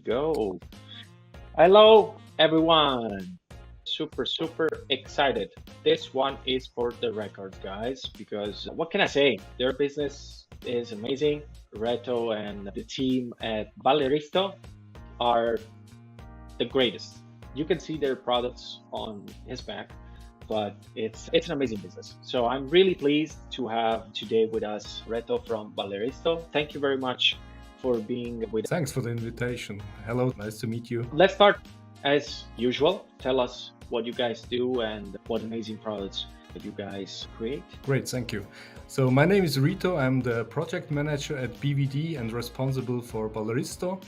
go. Hello, everyone. Super excited. This one is for the record, guys, because what can I say? Their business is amazing. Reto and the team at Balleristo are the greatest. You can see their products on his back, but it's an amazing business. So I'm really pleased to have today with us Reto from Balleristo. Thank you very much for being with us. Thanks for the invitation. Hello, nice to meet you. Let's start as usual. Tell us what you guys do and what amazing products that you guys create. Great, thank you. So my name is Rito. I'm the project manager at BVD and responsible for Balleristo.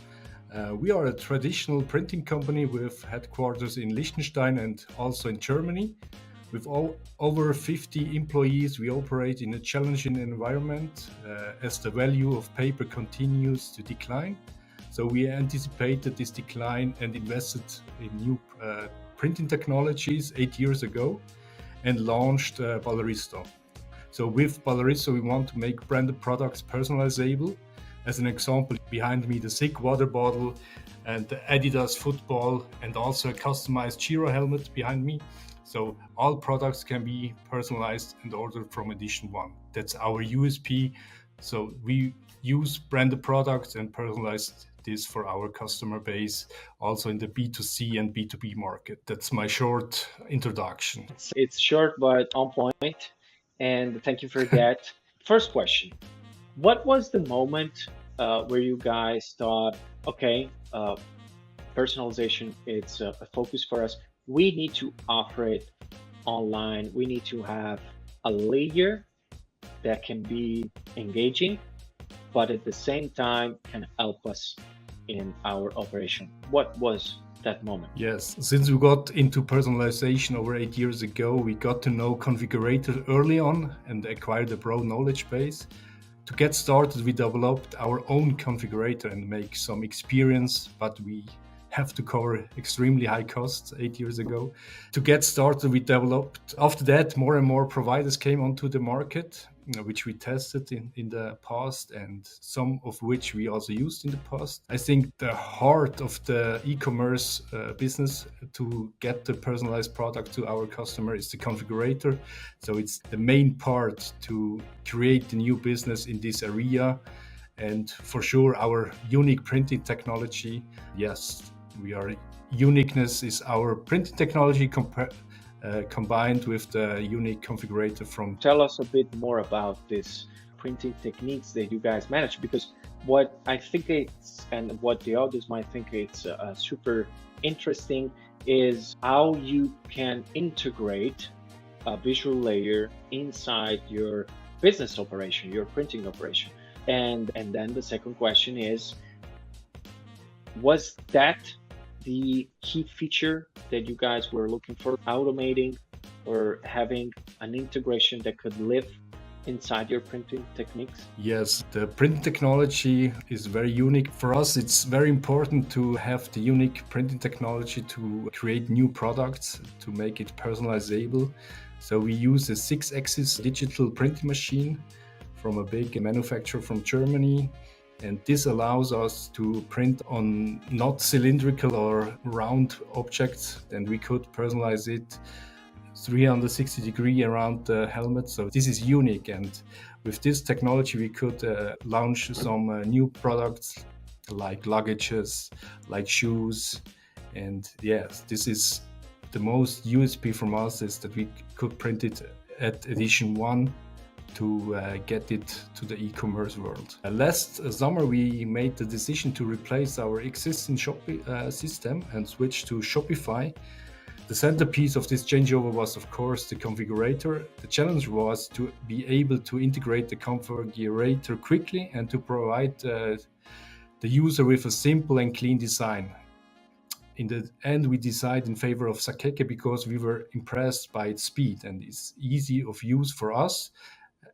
We are a traditional printing company with headquarters in Liechtenstein and also in Germany. With over 50 employees, we operate in a challenging environment as the value of paper continues to decline. So we anticipated this decline and invested in new printing technologies 8 years ago and launched Balleristo. So with Balleristo, we want to make branded products personalizable. As an example, behind me, the SICK water bottle and the Adidas football and also a customized Giro helmet behind me. So all products can be personalized and ordered from edition 1. That's our USP. So we use branded products and personalize this for our customer base, also in the B2C and B2B market. That's my short introduction. It's short but on point, and thank you for that. First question, what was the moment where you guys thought, okay, personalization, it's a focus for us. We need to offer it online. We need to have a layer that can be engaging, but at the same time can help us in our operation. What was that moment? Yes, since we got into personalization over 8 years ago, we got to know configurators early on and acquired a broad knowledge base. To get started, we developed our own configurator and make some experience, but we have to cover extremely high costs 8 years ago. To get started, we developed, after that, more and more providers came onto the market, which we tested in the past and some of which we also used in the past. I think the heart of the e-commerce business to get the personalized product to our customer is the configurator. So it's the main part to create the new business in this area. And for sure, our unique printing technology, yes, uniqueness is our printing technology combined with the unique configurator from. Tell us a bit more about this printing techniques that you guys manage, because what I think it's, and what the others might think it's super interesting, is how you can integrate a visual layer inside your business operation, your printing operation. And then the second question is, was that the key feature that you guys were looking for, automating or having an integration that could live inside your printing techniques? Yes, the printing technology is very unique. For us, it's very important to have the unique printing technology to create new products, to make it personalizable. So we use a 6-axis digital printing machine from a big manufacturer from Germany. And this allows us to print on not cylindrical or round objects, and we could personalize it 360 degrees around the helmet. So this is unique, and with this technology we could launch some new products like luggages, like shoes. And yes, this is the most USP from us, is that we could print it at edition 1 to get it to the e-commerce world. Last summer, we made the decision to replace our existing Shopify system and switch to Shopify. The centerpiece of this changeover was, of course, the configurator. The challenge was to be able to integrate the configurator quickly and to provide the user with a simple and clean design. In the end, we decided in favor of Zakeke because we were impressed by its speed and its easy of use for us,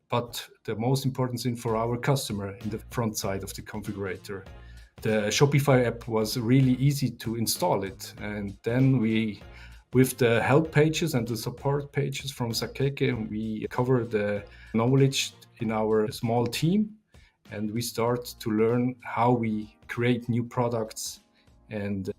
but the most important thing for our customer in the front side of the configurator. The Shopify app was really easy to install it. And then with the help pages and the support pages from Zakeke, we cover the knowledge in our small team, and we start to learn how we create new products and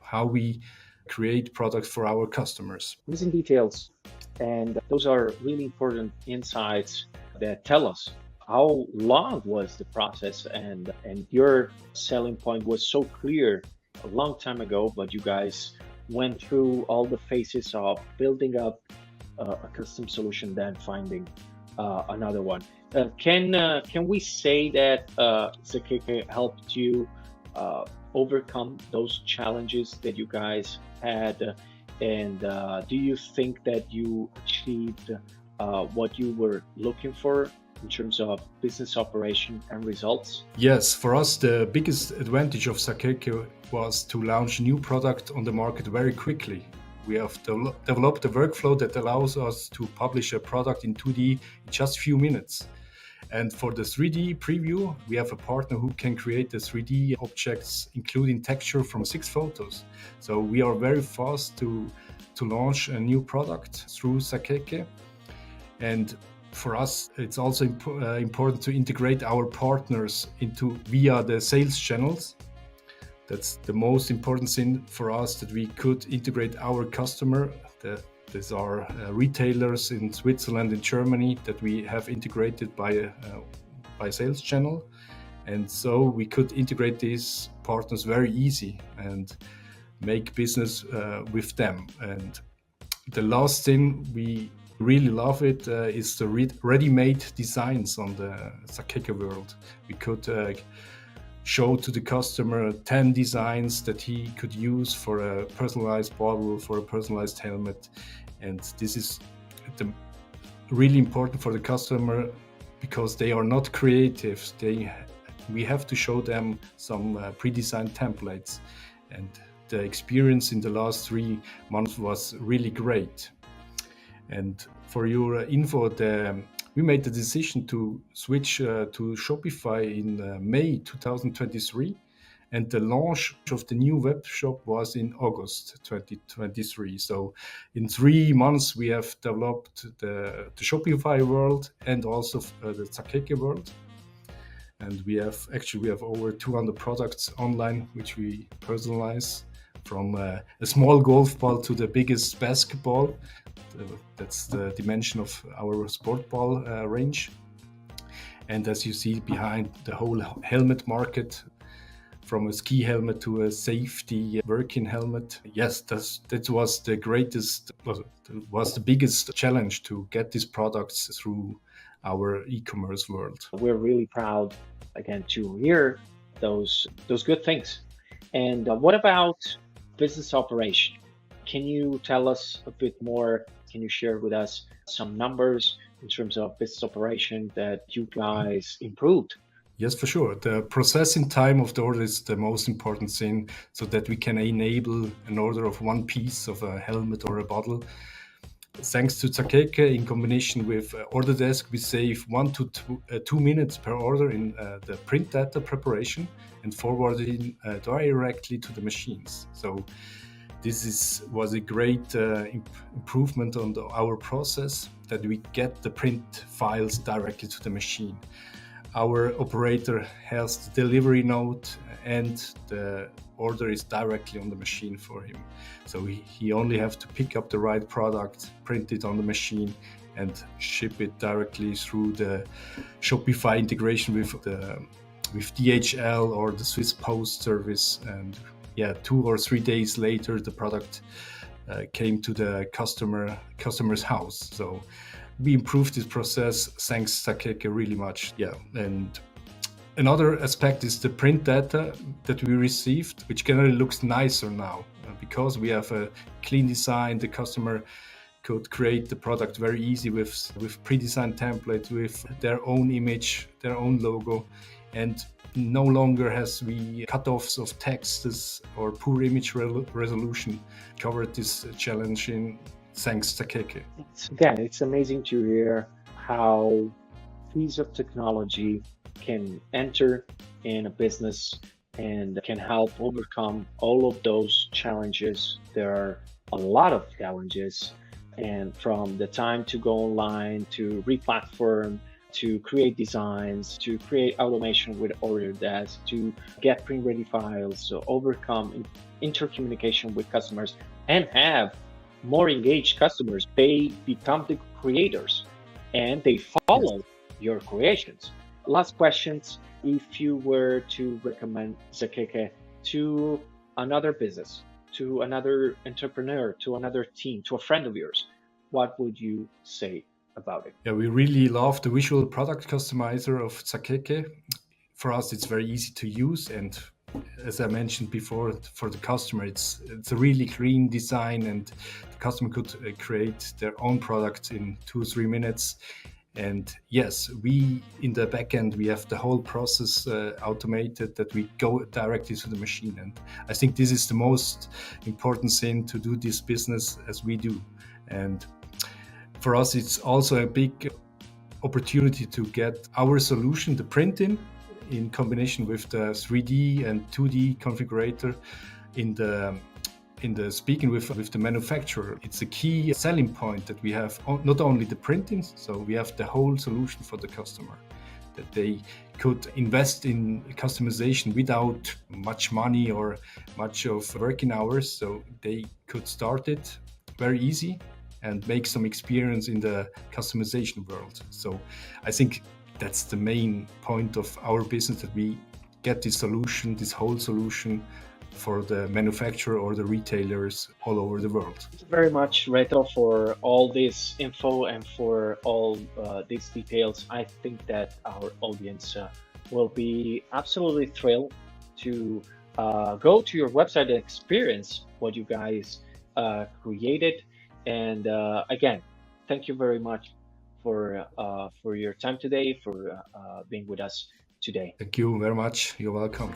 how we create products for our customers. Missing details. And those are really important insights that tell us how long was the process, and your selling point was so clear a long time ago, but you guys went through all the phases of building up a custom solution, then finding another one. Can we say that Zakeke helped you overcome those challenges that you guys had? And do you think that you achieved what you were looking for in terms of business operation and results? Yes, for us, the biggest advantage of Zakeke was to launch new product on the market very quickly. We have developed a workflow that allows us to publish a product in 2D in just a few minutes. And for the 3D preview, we have a partner who can create the 3D objects, including texture from 6 photos. So we are very fast to launch a new product through Zakeke. And for us, it's also important to integrate our partners via the sales channels. That's the most important thing for us, that we could integrate our customer. These are retailers in Switzerland and Germany that we have integrated by sales channel. And so we could integrate these partners very easy and make business with them. And the last thing we really love is the ready-made designs on the Zakeke world. We could show to the customer 10 designs that he could use for a personalized bottle, for a personalized helmet. And this is really important for the customer because they are not creative. We have to show them some pre-designed templates. And the experience in the last 3 months was really great. And for your info, we made the decision to switch to Shopify in May 2023, and the launch of the new web shop was in August 2023. So in 3 months, we have developed the Shopify world and also the Zakeke world. And we have over 200 products online, which we personalize, from a small golf ball to the biggest basketball. That's the dimension of our sport ball range. And as you see behind, the whole helmet market, from a ski helmet to a safety working helmet. Yes, that was the biggest challenge, to get these products through our e-commerce world. We're really proud, again, to hear those good things. And what about business operation? Can you tell us a bit more? Can you share with us some numbers in terms of business operation that you guys improved? Yes, for sure. The processing time of the order is the most important thing, so that we can enable an order of one piece of a helmet or a bottle. Thanks to Zakeke, in combination with Order Desk, we save 1 to 2 minutes per order in the print data preparation and forwarding directly to the machines. So this was a great improvement on our process, that we get the print files directly to the machine. Our operator has the delivery note, and the order is directly on the machine for him. So he only has to pick up the right product, print it on the machine, and ship it directly through the Shopify integration with DHL or the Swiss Post Service. And 2 or 3 days later, the product came to the customer's house. So we improved this process thanks to Zakeke really much. And another aspect is the print data that we received, which generally looks nicer now because we have a clean design. The customer could create the product very easy with pre-designed templates, with their own image, their own logo, and no longer has we cut-offs of texts or poor image resolution. Covered this challenge thanks to Zakeke. Again, it's amazing to hear how piece of technology can enter in a business and can help overcome all of those challenges. There are a lot of challenges, and from the time to go online to re-platform to create designs, to create automation with Autodesk, to get print-ready files, to overcome intercommunication with customers, and have more engaged customers. They become the creators and they Yes. follow your creations. Last questions. If you were to recommend Zakeke to another business, to another entrepreneur, to another team, to a friend of yours, what would you say about it? Yeah, we really love the visual product customizer of Zakeke. For us, it's very easy to use, and as I mentioned before, for the customer, it's a really clean design, and the customer could create their own product in 2 or 3 minutes. And yes, we in the backend we have the whole process automated, that we go directly to the machine. And I think this is the most important thing to do this business as we do. And for us, it's also a big opportunity to get our solution, the printing, in combination with the 3D and 2D configurator in the speaking with the manufacturer. It's a key selling point that we have not only the printing, so we have the whole solution for the customer, that they could invest in customization without much money or much of working hours. So they could start it very easy and make some experience in the customization world. So I think that's the main point of our business, that we get this solution, this whole solution, for the manufacturer or the retailers all over the world. Thank you very much, Reto, for all this info and for all these details. I think that our audience will be absolutely thrilled to go to your website and experience what you guys created. And again, thank you very much for your time today, for being with us today. Thank you very much. You're welcome.